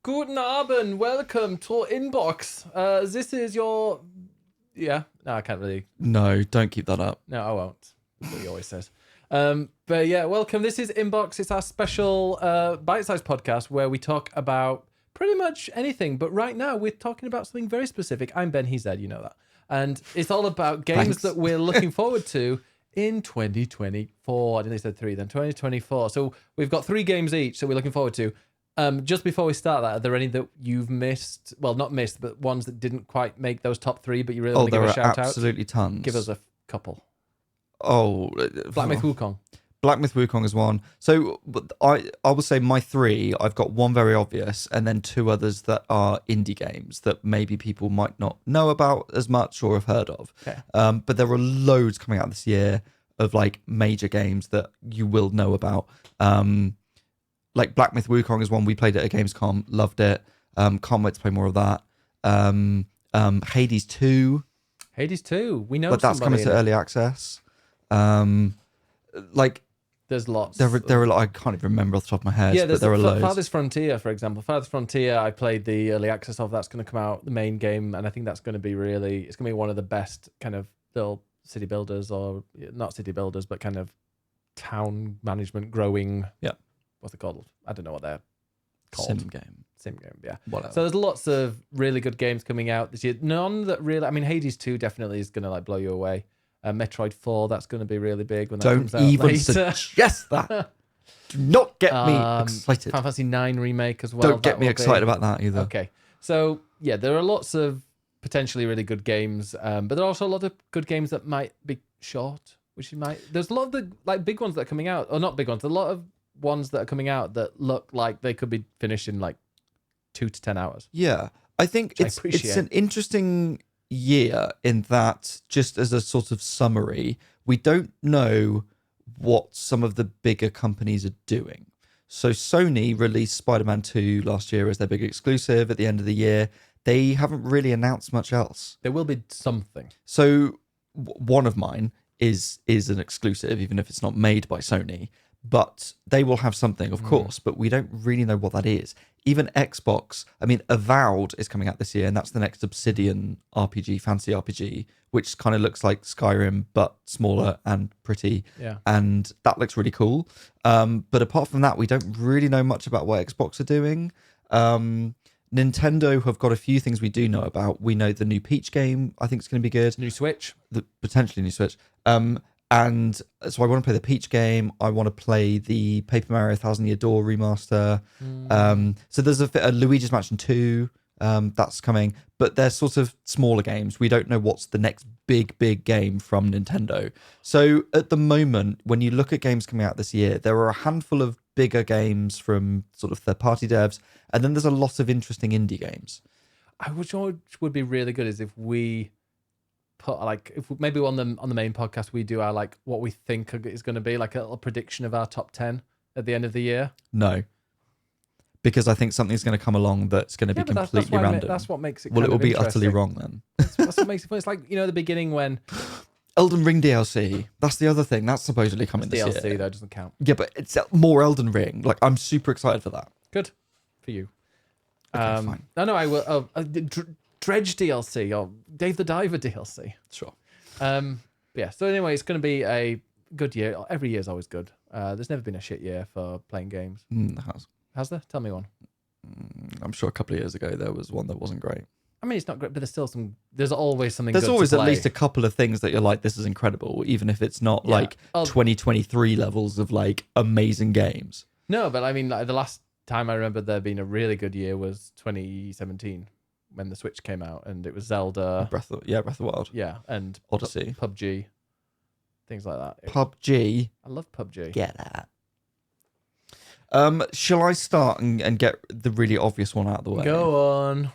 Guten Abend, welcome to Inbox. This is your... Yeah, no, I can't really... No, don't keep that up. No, I won't. That's what he always says. But yeah, welcome. This is Inbox. It's our special bite-sized podcast where we talk about pretty much anything. But right now, we're talking about something very specific. I'm Ben, he's Ed, you know that. And it's all about games that we're looking forward to in 2024. I didn't say 3 then, 2024. So we've got 3 games each that we're looking forward to. Just before we start that, are there any that you've missed? Well, not missed, but ones that didn't quite make those top 3, but you really want to give a shout out? Oh, there are absolutely tons. Give us a couple. Oh, Black Myth Wukong. Black Myth Wukong is one. So I would say my 3, I've got one very obvious and then 2 others that are indie games that maybe people might not know about as much or have heard of. Okay. But there are loads coming out this year of like major games that you will know about. Like Black Myth Wukong is one we played at a Gamescom, loved it. Can't wait to play more of that. Hades 2. Hades 2. We know but that's coming to early access. Like there's lots. There are I can't even remember off the top of my head. Yeah, but there are loads. Farthest Frontier, for example. Farthest Frontier, I played the early access of. That's going to come out, the main game, and I think that's going to be it's going to be one of the best kind of little city builders, or not city builders, but kind of town management growing. Yeah. What's it called? I don't know what they're called. Sim game, yeah. Whatever. So there's lots of really good games coming out this year. None that really, I mean, Hades 2 definitely is going to like blow you away. Metroid 4, that's going to be really big when that comes out later. Don't even suggest that. Do not get me excited. Final Fantasy 9 remake as well. Don't get me excited about that either. Okay. So, yeah, there are lots of potentially really good games, but there are also a lot of good games that might be short, there's a lot of the like big ones that are coming out, or not big ones, a lot of ones that are coming out that look like they could be finished in like 2 to 10 hours. Yeah. I think it's an interesting year in that, just as a sort of summary, we don't know what some of the bigger companies are doing. So Sony released Spider-Man 2 last year as their big exclusive at the end of the year. They haven't really announced much else. There will be something. So one of mine is an exclusive, even if it's not made by Sony, but they will have something, of course, but we don't really know what that is. Even Xbox, I mean, Avowed is coming out this year, and that's the next Obsidian RPG, fantasy RPG, which kind of looks like Skyrim, but smaller and pretty. Yeah. And that looks really cool. But apart from that, we don't really know much about what Xbox are doing. Nintendo have got a few things we do know about. We know the new Peach game, I think it's going to be good. New Switch. Potentially new Switch. And so I want to play the Peach game. I want to play the Paper Mario 1000 Year Door remaster. So there's a Luigi's Mansion 2 that's coming, but they're sort of smaller games. We don't know what's the next big game from Nintendo. So at the moment, when you look at games coming out this year, there are a handful of bigger games from sort of third-party devs, and then there's a lot of interesting indie games. Which would be really good is if we put maybe on the main podcast we do our like what we think is going to be like a little prediction of our top 10 at the end of the year. No, because I think something's going to come along that's going to be completely random. That's what makes it. Well, it will be utterly wrong then. That's what makes it fun. It's like, the beginning when Elden Ring DLC. That's the other thing. That's supposedly coming this year. DLC though doesn't count. Yeah, but it's more Elden Ring. Like, I'm super excited for that. Good for you. Okay, fine. No, I will. Dredge DLC or Dave the Diver DLC. Sure. Yeah. So anyway, it's going to be a good year. Every year is always good. There's never been a shit year for playing games. Has there? Tell me one. I'm sure a couple of years ago there was one that wasn't great. I mean, it's not great, but there's always something. There's good always to at play. least a couple of things that you're like, this is incredible, even if it's not like 2023 levels of like amazing games. No, but I mean, like, the last time I remember there being a really good year was 2017 when the Switch came out, and it was Zelda, Breath of the Wild, and Odyssey, PUBG, things like that. PUBG, I love PUBG. Get that. Shall I start and get the really obvious one out of the way? Go on.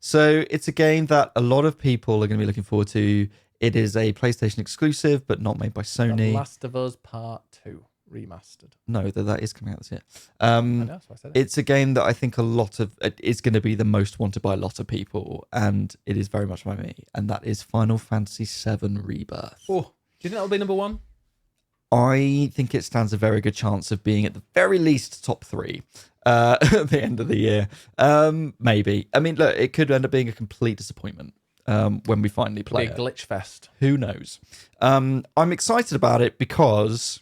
So it's a game that a lot of people are going to be looking forward to. It is a PlayStation exclusive, but not made by Sony. The Last of Us Part 2 remastered. No, that is coming out this year. I know, that's why I said it. It's a game that I think is going to be the most wanted by a lot of people, and it is very much by me, and that is Final Fantasy VII Rebirth. Oh, do you think that'll be number 1? I think it stands a very good chance of being at the very least top 3 at the end of the year. Maybe. I mean, look, it could end up being a complete disappointment when we finally play Be a it. glitch fest. Who knows? I'm excited about it because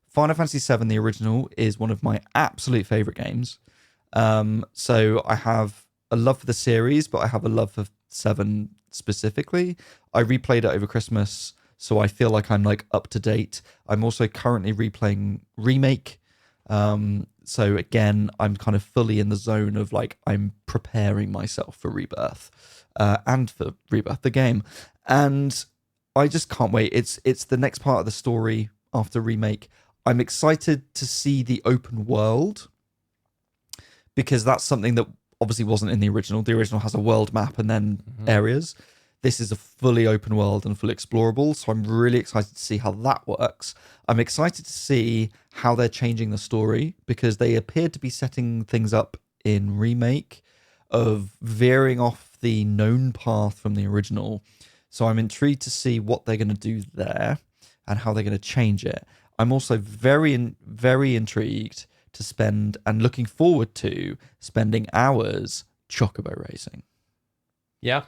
Final Fantasy VII, the original, is one of my absolute favorite games. So I have a love for the series, but I have a love for 7 specifically. I replayed it over Christmas, so I feel like I'm like up to date. I'm also currently replaying Remake. So again, I'm kind of fully in the zone of like I'm preparing myself for Rebirth, and for Rebirth the game, and I just can't wait. It's the next part of the story after Remake. I'm excited to see the open world because that's something that obviously wasn't in the original. The original has a world map and then areas. This is a fully open world and fully explorable, so I'm really excited to see how that works. I'm excited to see how they're changing the story because they appeared to be setting things up in Remake of veering off the known path from the original. So I'm intrigued to see what they're going to do there and how they're going to change it. I'm also very intrigued to spend and looking forward to spending hours chocobo racing. Yeah,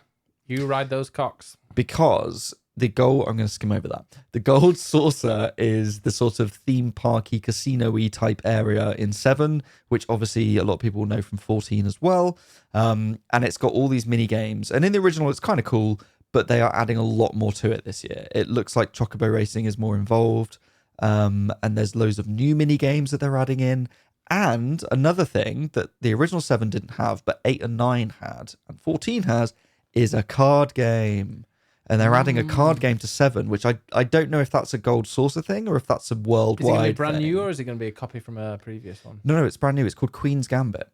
you ride those cocks. Because the gold, I'm going to skim over that. The gold saucer is the sort of theme parky, casino-y type area in 7, which obviously a lot of people know from 14 as well. And it's got all these mini games. And in the original, it's kind of cool, but they are adding a lot more to it this year. It looks like chocobo racing is more involved. And there's loads of new mini games that they're adding in. And another thing that the original 7 didn't have, but 8 and 9 had, and 14 has, is a card game. And they're adding a card game to 7, which I don't know if that's a gold saucer thing or if that's a worldwide Is it going to be brand thing. new or is it going to be a copy from a previous one? No, it's brand new. It's called Queen's Gambit.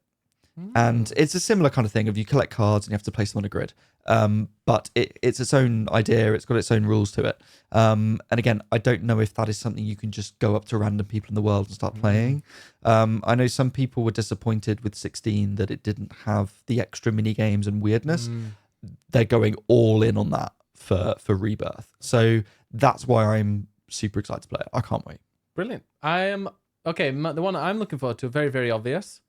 And it's a similar kind of thing of you collect cards and you have to place them on a grid. But it's its own idea. It's got its own rules to it. And again, I don't know if that is something you can just go up to random people in the world and start playing. I know some people were disappointed with 16 that it didn't have the extra mini games and weirdness. They're going all in on that for Rebirth. So that's why I'm super excited to play it. I can't wait. Brilliant. The one I'm looking forward to, very, very obvious.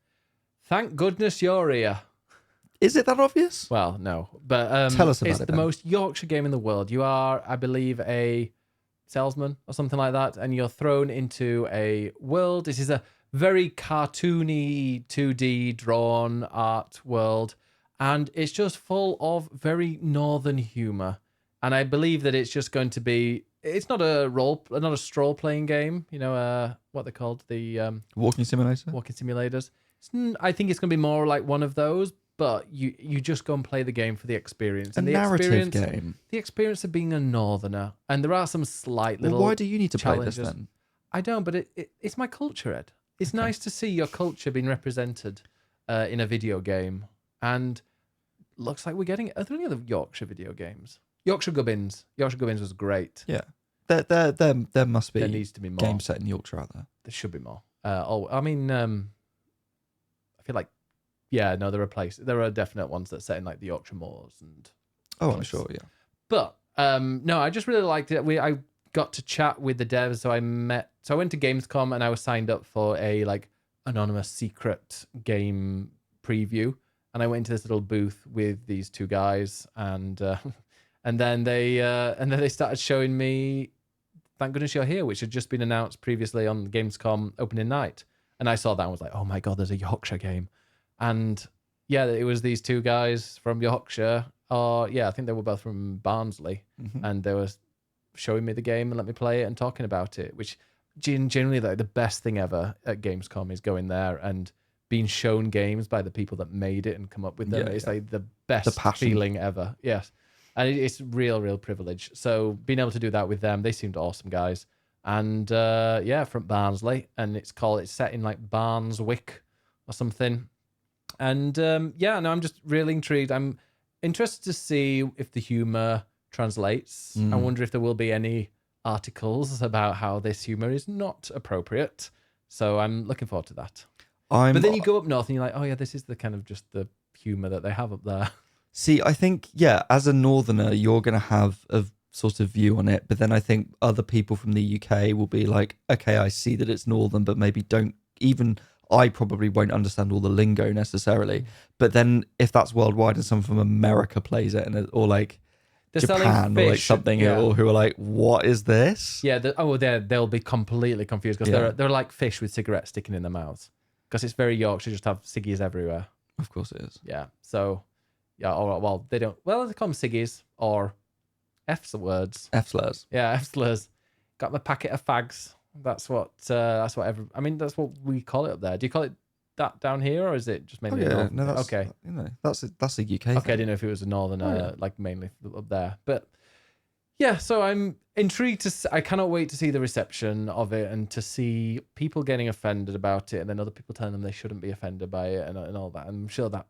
Thank goodness you're here. Is it that obvious? Well, no. But tell us about it's it. the most Yorkshire game in the world. You are, I believe, a salesman or something like that, and you're thrown into a world. This is a very cartoony 2D drawn art world, and it's just full of very northern humor. And I believe that it's just going to be. It's not a stroll playing game. You know, what they're called, the Walking simulator. walking simulators. I think it's going to be more like one of those, but you just go and play the game for the experience. A And the narrative game. The experience of being a northerner. And there are some slight little Well, why do you need to play challenges. this then? I don't, but it's my culture, Ed. It's nice to see your culture being represented in a video game. And looks like we're getting it. Are there any other Yorkshire video games? Yorkshire Gubbins. Yorkshire Gubbins was great. Yeah. There must be There needs to be more. games set in Yorkshire out there. There should be more. I feel like, yeah, no, there are definite ones that are set in like the Yorkshire Moors and. Oh, I'm sure, yeah. But no, I just really liked it. I got to chat with the devs, so I went to Gamescom and I was signed up for a like anonymous secret game preview, and I went into this little booth with these two guys, and then they started showing me Thank Goodness You're Here, which had just been announced previously on Gamescom opening night. And I saw that and was like, oh my God, there's a Yorkshire game. And yeah, it was these two guys from Yorkshire. I think they were both from Barnsley. And they were showing me the game and let me play it and talking about it, which generally like the best thing ever at Gamescom is going there and being shown games by the people that made it and come up with them. It's like the best feeling ever. Yes. And it's real privilege. So being able to do that with them, they seemed awesome guys. And from Barnsley, and it's set in like Barneswick or something. And I'm just really intrigued. I'm interested to see if the humor translates. I wonder if there will be any articles about how this humor is not appropriate. So I'm looking forward to that. But then you go up north and you're like, oh yeah, this is the kind of just the humor that they have up there. See, I think, as a northerner, you're going to have a sort of view on it, but then I think other people from the UK will be like, okay, I see that it's northern, but maybe don't even. I probably won't understand all the lingo necessarily, but then if that's worldwide and someone from America plays it, or like They're Japan or like fish, something, or who are like, what is this? Yeah, they'll be completely confused because they're like fish with cigarettes sticking in their mouths because it's very Yorkshire, just have ciggies everywhere. Of course it is. Yeah, so yeah, or well they don't. Well, they call them ciggies or F's words. F slurs. Yeah, F slurs. Got my packet of fags. That's what that's what we call it up there. Do you call it that down here, or is it just mainly? No, that's okay. That's a UK. Okay, thing. I didn't know if it was a northern, like mainly up there, but yeah. So I'm intrigued I cannot wait to see the reception of it and to see people getting offended about it, and then other people telling them they shouldn't be offended by it and all that. I'm sure that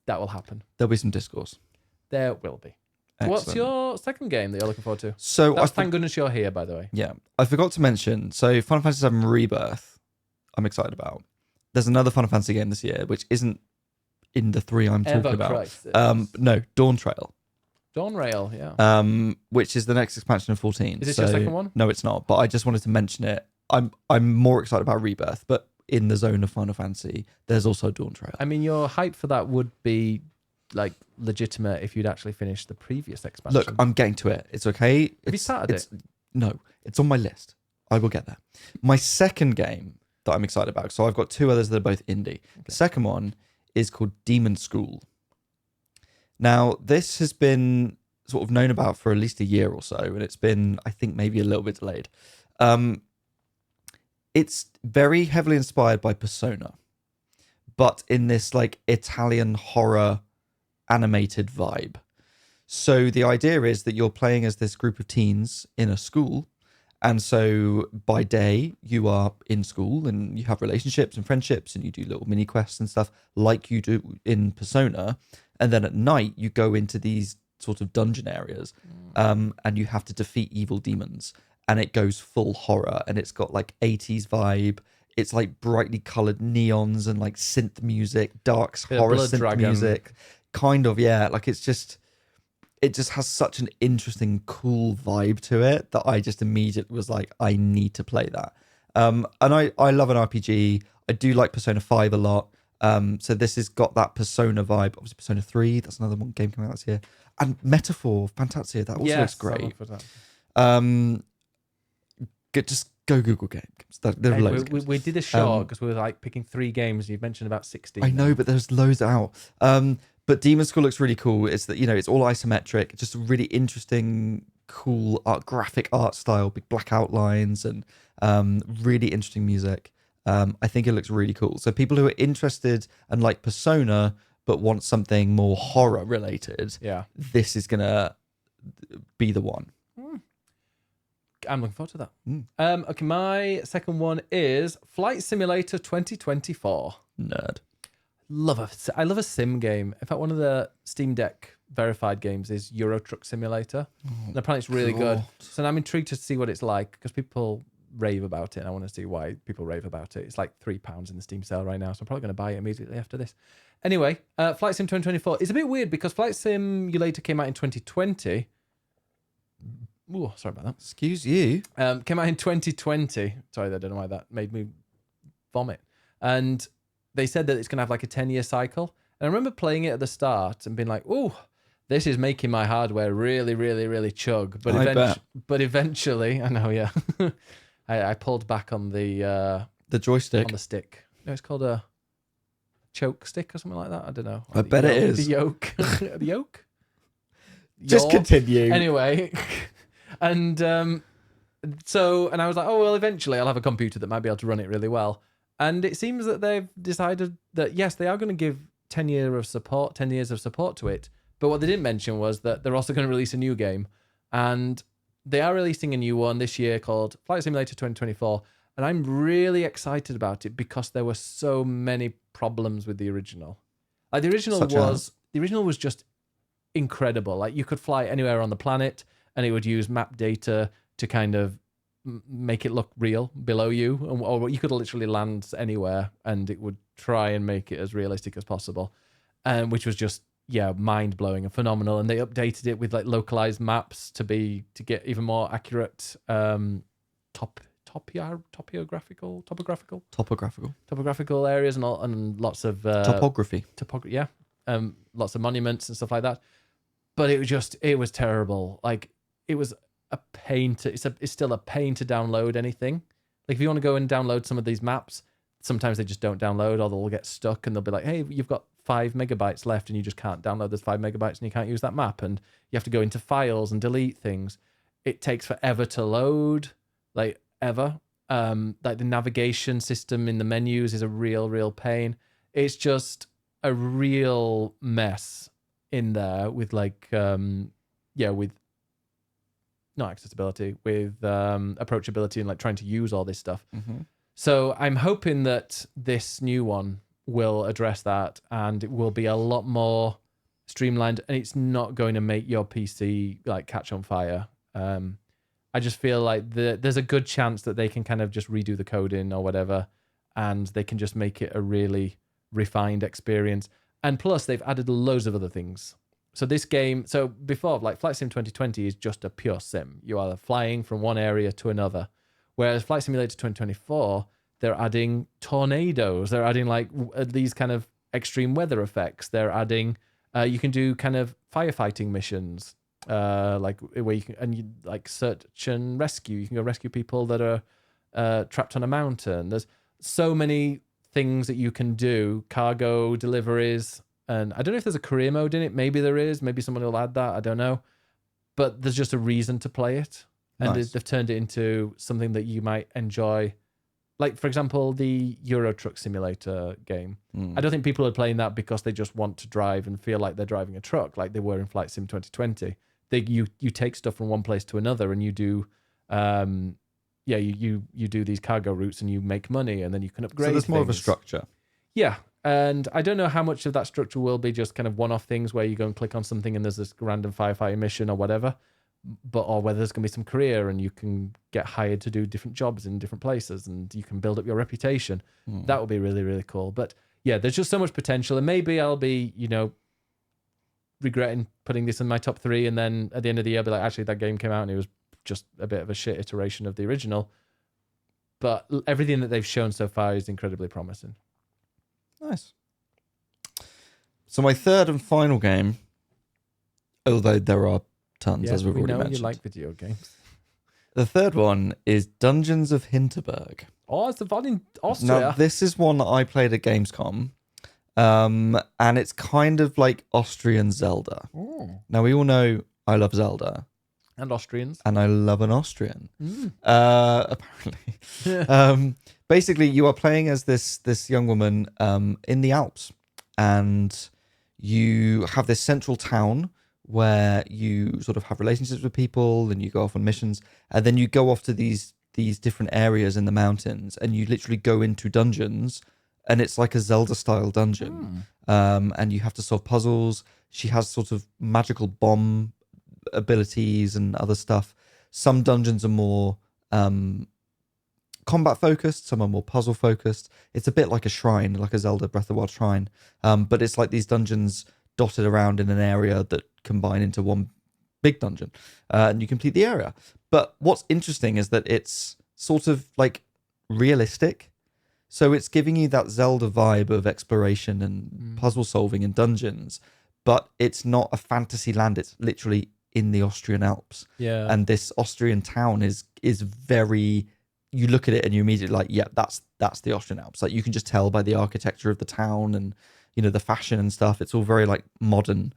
will happen. There'll be some discourse. There will be. Excellent. What's your second game that you're looking forward to? So thank goodness you're here, by the way. Yeah, I forgot to mention. So Final Fantasy VII Rebirth, I'm excited about. There's another Final Fantasy game this year, which isn't in the three I'm talking about. Crisis. No, Dawn Trail. Dawn Rail, yeah. Which is the next expansion of 14. Is this your second one? No, it's not. But I just wanted to mention it. I'm more excited about Rebirth, but in the zone of Final Fantasy, there's also Dawn Trail. I mean, your hype for that would be like legitimate if you'd actually finished the previous expansion. Look, I'm getting to it. It's okay. Have you started it? No, it's on my list. I will get there. My second game that I'm excited about. So I've got two others that are both indie. Okay. The second one is called Demonschool. Now, this has been sort of known about for at least a year or so, and it's been, I think, maybe a little bit delayed. It's very heavily inspired by Persona, but in this like Italian horror animated vibe. So the idea is that you're playing as this group of teens in a school. And so by day, you are in school and you have relationships and friendships and you do little mini quests and stuff like you do in Persona. And then at night, you go into these sort of dungeon areas and you have to defeat evil demons. And it goes full horror and it's got like 80s vibe. It's like brightly colored neons and like synth music, dark horror synth Dragon music. Kind of, yeah. Like it just has such an interesting, cool vibe to it that I just immediately was like, I need to play that. And I love an RPG. I do like Persona 5 a lot. So this has got that Persona vibe. Obviously, Persona 3, that's another one game coming out this year. And Metaphor, Fantasia, that also looks great. Just go Google games. There are loads. We did a short because we were like picking 3 games. You've mentioned about 16. I know, but there's loads out. But Demonschool looks really cool. It's that, it's all isometric. Just a really interesting, cool graphic art style, big black outlines, and really interesting music. I think it looks really cool. So people who are interested and like Persona but want something more horror related, this is gonna be the one. I'm looking forward to that. Okay, my second one is Flight Simulator 2024. Nerd. I love a sim game. In fact, one of the Steam Deck verified games is Euro Truck Simulator. And apparently it's really good. So I'm intrigued to see what it's like because people rave about it and I want to see why people rave about it. It's like £3 in the Steam sale right now, so I'm probably going to buy it immediately after this. Anyway, Flight Sim 2024 is a bit weird because Flight Simulator came out in 2020. Ooh, sorry about that. Excuse you. Came out in 2020. Sorry, I don't know why that made me vomit. And they said that it's going to have like a 10-year cycle. And I remember playing it at the start and being like, oh, this is making my hardware really, really, really chug. But eventually, I know, yeah. I pulled back on the joystick. On the stick. No, it's called a choke stick or something like that. I don't know. I bet it is. The yoke. The yoke? Just continue. Anyway. And and I was like, oh, well, eventually I'll have a computer that might be able to run it really well. And it seems that they've decided that, yes, they are going to give 10 years of support to it. But what they didn't mention was that they're also going to release a new game. And they are releasing a new one this year called Flight Simulator 2024. And I'm really excited about it because there were so many problems with the original. Like the original was just incredible. Like you could fly anywhere on the planet and it would use map data to kind of make it look real below you, or you could literally land anywhere and it would try and make it as realistic as possible, which was just mind-blowing and phenomenal. And they updated it with like localized maps to get even more accurate topographical areas and lots of Topography. Lots of monuments and stuff like that. But it was terrible. Like, it was a pain it's still a pain to download anything. Like, if you want to go and download some of these maps, sometimes they just don't download, or they'll get stuck and they'll be like, hey, you've got 5 megabytes left and you just can't download those 5 megabytes and you can't use that map, and you have to go into files and delete things. It takes forever to load, like ever. Like, the navigation system in the menus is a real pain. It's just a real mess in there with like with not accessibility, with approachability and like trying to use all this stuff. Mm-hmm. So I'm hoping that this new one will address that, and it will be a lot more streamlined, and it's not going to make your PC like catch on fire. I just feel like there's a good chance that they can kind of just redo the coding or whatever, and they can just make it a really refined experience. And plus, they've added loads of other things. So this game, so before, like, Flight Sim 2020 is just a pure sim. You are flying from one area to another. Whereas Flight Simulator 2024, they're adding tornadoes. They're adding like these kind of extreme weather effects. They're adding, you can do kind of firefighting missions, like where you can like search and rescue. You can go rescue people that are trapped on a mountain. There's so many things that you can do, cargo deliveries. And I don't know if there's a career mode in it. Maybe there is. Maybe someone will add that. I don't know. But there's just a reason to play it. And Nice. they've turned it into something that you might enjoy. Like, for example, the Euro Truck Simulator game. I don't think people are playing that because they just want to drive and feel like they're driving a truck, like they were in Flight Sim 2020. You take stuff from one place to another, and you do, you do these cargo routes, and you make money, and then you can upgrade. So there's more of a things. structure. Yeah. And I don't know how much of that structure will be just kind of one-off things where you go and click on something and there's this random firefighting mission or whatever, or whether there's going to be some career and you can get hired to do different jobs in different places and you can build up your reputation. That would be really, really cool. But yeah, there's just so much potential, and maybe I'll be, regretting putting this in my top 3, and then at the end of the year, I'll be like, actually, that game came out and it was just a bit of a shit iteration of the original. But everything that they've shown so far is incredibly promising. Nice. So my third and final game, although there are tons, as we've already mentioned. You like video games. The third one is Dungeons of Hinterberg. Oh, it's the one in Austria. Now, this is one that I played at Gamescom, and it's kind of like Austrian Zelda. Now, we all know I love Zelda. And Austrians. And I love an Austrian, apparently. Basically, you are playing as this young woman in the Alps, and you have this central town where you sort of have relationships with people, and you go off on missions, and then you go off to these different areas in the mountains, and you literally go into dungeons, and it's like a Zelda-style dungeon, and you have to solve puzzles. She has sort of magical bomb abilities and other stuff. Some dungeons are more combat focused, some are more puzzle focused. It's a bit like a shrine, like a Zelda Breath of the Wild shrine, but it's like these dungeons dotted around in an area that combine into one big dungeon, and you complete the area. But what's interesting is that it's sort of like realistic, so it's giving you that Zelda vibe of exploration and puzzle solving in dungeons, but it's not a fantasy land. It's literally in the Austrian Alps. Yeah. And this Austrian town is very, you look at it and you're immediately like, yeah, that's the Austrian Alps. Like, you can just tell by the architecture of the town and, the fashion and stuff. It's all very like modern,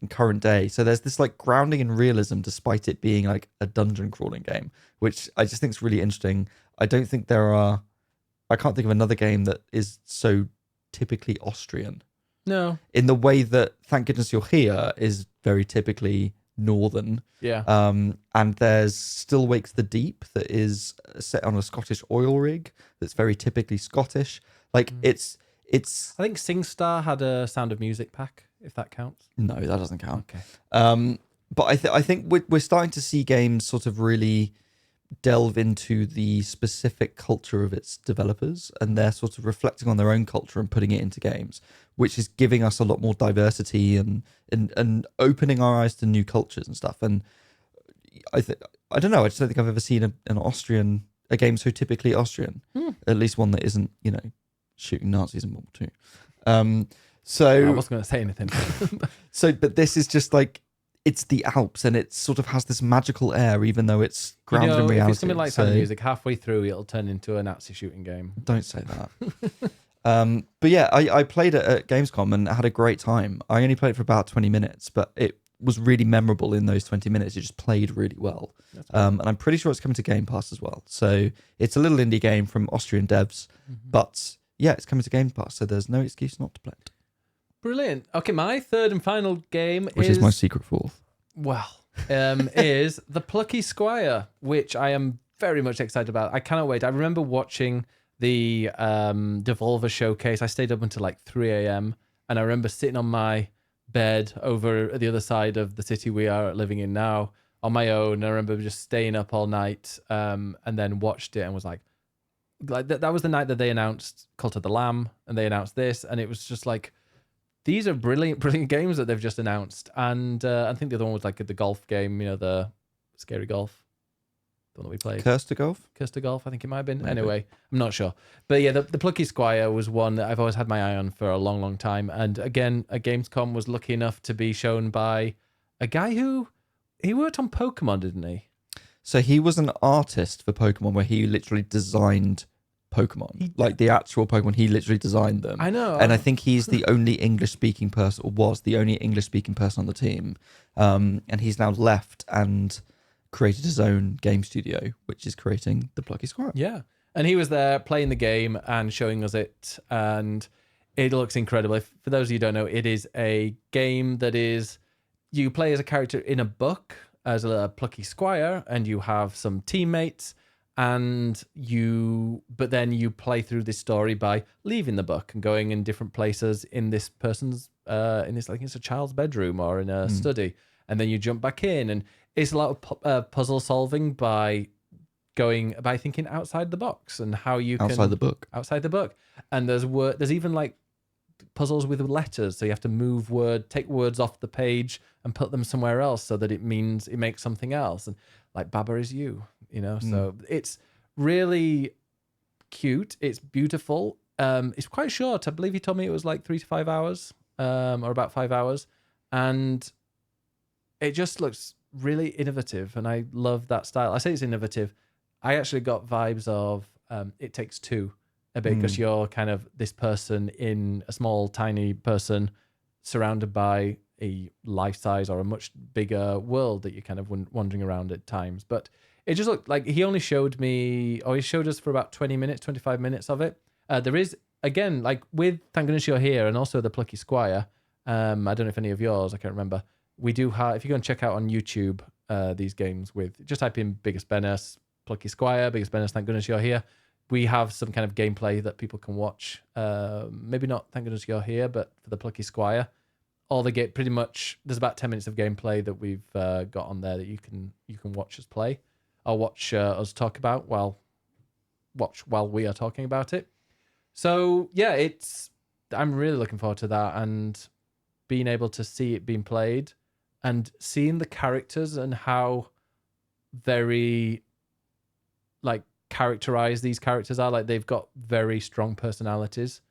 current day. So there's this like grounding in realism, despite it being like a dungeon crawling game, which I just think is really interesting. I can't think of another game that is so typically Austrian. No. In the way that Thank Goodness You're Here is very typically northern. Yeah. And there's Still Wakes the Deep that is set on a Scottish oil rig that's very typically Scottish. Like it's I think SingStar had a Sound of Music pack, if that counts. No, that doesn't count. Okay. But I think we're starting to see games sort of really delve into the specific culture of its developers, and they're sort of reflecting on their own culture and putting it into games, which is giving us a lot more diversity and opening our eyes to new cultures and stuff. And I don't know, I just don't think I've ever seen a game so typically Austrian, at least one that isn't, shooting Nazis in World War II. So I wasn't going to say anything. but this is just like, it's the Alps, and it sort of has this magical air, even though it's grounded in reality. If it's something like Sound of Music, halfway through it'll turn into a Nazi shooting game. Don't say that. But yeah, I played it at Gamescom and had a great time. I only played for about 20 minutes, but it was really memorable in those 20 minutes. It just played really well. And I'm pretty sure it's coming to Game Pass as well. So it's a little indie game from Austrian devs, but yeah, it's coming to Game Pass, so there's no excuse not to play it. Brilliant. Okay, my third and final game Which is my secret fourth. Is the Plucky Squire, which I am very much excited about. I cannot wait. I remember watching the Devolver showcase. I stayed up until like 3 a.m. and I remember sitting on my bed over at the other side of the city we are living in now on my own. I remember just staying up all night and then watched it and was like that was the night that they announced Cult of the Lamb and they announced this, and it was just like, these are brilliant games that they've just announced. And I think the other one was like the golf game, the Scary Golf, the one that we played. Curse to Golf, I think it might have been. Maybe. Anyway, I'm not sure. But yeah, the Plucky Squire was one that I've always had my eye on for a long, long time. And again, at Gamescom was lucky enough to be shown by a guy he worked on Pokemon, didn't he? So he was an artist for Pokemon, where he literally designed Pokemon, like the actual Pokemon. He literally designed them. I know. And I think he's the only English-speaking person, or was the only English-speaking person on the team. And he's now left and created his own game studio, which is creating the Plucky Squire. Yeah. And he was there playing the game and showing us it. And it looks incredible. For those of you who don't know, it is a game that is, you play as a character in a book, as a Plucky Squire, and you have some teammates. But then you play through this story by leaving the book and going in different places in this person's, like it's a child's bedroom or in a study. And then you jump back in, and it's a lot of puzzle solving by thinking outside the box and how you can. Outside the book. And there's even like puzzles with letters. So you have to take words off the page and put them somewhere else so that it makes something else. And like Baba is you. So it's really cute. It's beautiful. It's quite short. I believe he told me it was like 3 to 5 hours, or about 5 hours. And it just looks really innovative. And I love that style. I say it's innovative. I actually got vibes of It Takes Two a bit, because you're kind of this person in a small, tiny person surrounded by a life-size or a much bigger world that you're kind of wandering around at times. But it just looked like he showed us for about 20 minutes, 25 minutes of it. There is, again, like with Thank Goodness You're Here and also the Plucky Squire, I don't know if any of yours, I can't remember. We do have, if you go and check out on YouTube these games just type in Biggest Bennis, Plucky Squire, Biggest Bennis, Thank Goodness You're Here. We have some kind of gameplay that people can watch. Maybe not Thank Goodness You're Here, but for the Plucky Squire. Pretty much, there's about 10 minutes of gameplay that we've got on there that you can watch us play. Or watch us talk about while we are talking about it. So yeah, I'm really looking forward to that and being able to see it being played and seeing the characters and how very like characterized these characters are. Like they've got very strong personalities,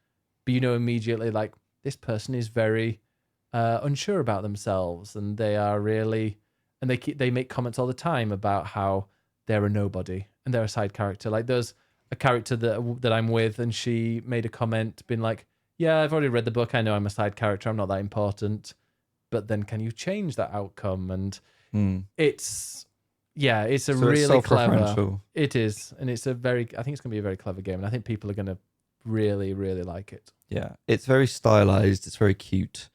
but immediately like this person is very unsure about themselves, and they are really, and they make comments all the time about how they're a nobody and they're a side character. Like there's a character that I'm with, and she made a comment being like, yeah, I've already read the book, I know I'm a side character, I'm not that important, but then can you change that outcome? And it's really clever. It is, and I think it's gonna be a very clever game, and I think people are gonna really, really like it. Yeah, it's very stylized, it's very cute.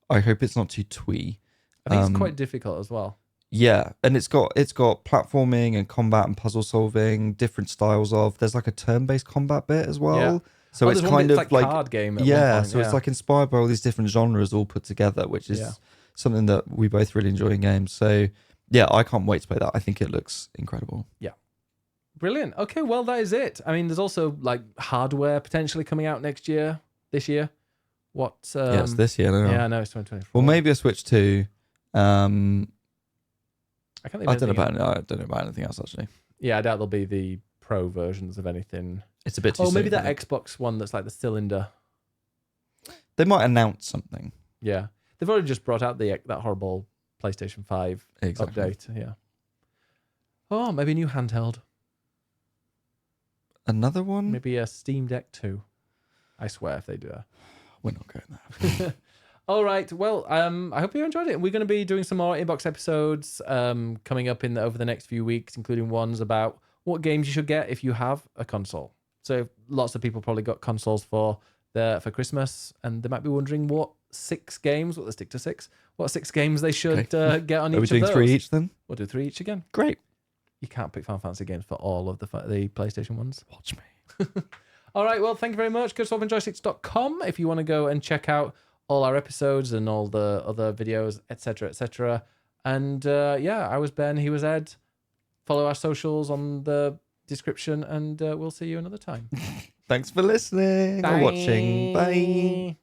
I hope it's not too twee. I think it's quite difficult as well. Yeah, and it's got platforming and combat and puzzle solving, different styles of. There's like a turn-based combat bit as well. Yeah. So it's kind of like card game. It's like inspired by all these different genres all put together, which is something that we both really enjoy in games. So yeah, I can't wait to play that. I think it looks incredible. Yeah. Brilliant. Okay, well, that is it. I mean, there's also like hardware potentially coming out this year. What? Yeah, it's this year. No. Yeah, I know it's 2024. Well, maybe a Switch 2. I can't think I of don't know anything about. I don't know about anything else actually. Yeah, I doubt there'll be the pro versions of anything. It's a bit too. Oh, maybe soon, I that think. Xbox one that's like the cylinder. They might announce something. Yeah, they've already just brought out that horrible PlayStation 5 Exactly. update. Yeah. Oh, maybe a new handheld. Another one. Maybe a Steam Deck 2. I swear if they do that. We're not going there. All right. Well, I hope you enjoyed it. We're going to be doing some more inbox episodes coming up over the next few weeks, including ones about what games you should get if you have a console. So lots of people probably got consoles for Christmas, and they might be wondering what 6 games. Well, let's stick to 6. What 6 games they should get on each Are we of doing those? 3 each then? We'll do 3 each again. Great. You can't pick Final Fantasy games for all of the PlayStation ones. Watch me. All right, well, thank you very much. Go to solvinjoysticks.com if you want to go and check out all our episodes and all the other videos, etc., etc. And I was Ben, he was Ed. Follow our socials on the description, and we'll see you another time. Thanks for listening or watching. Bye.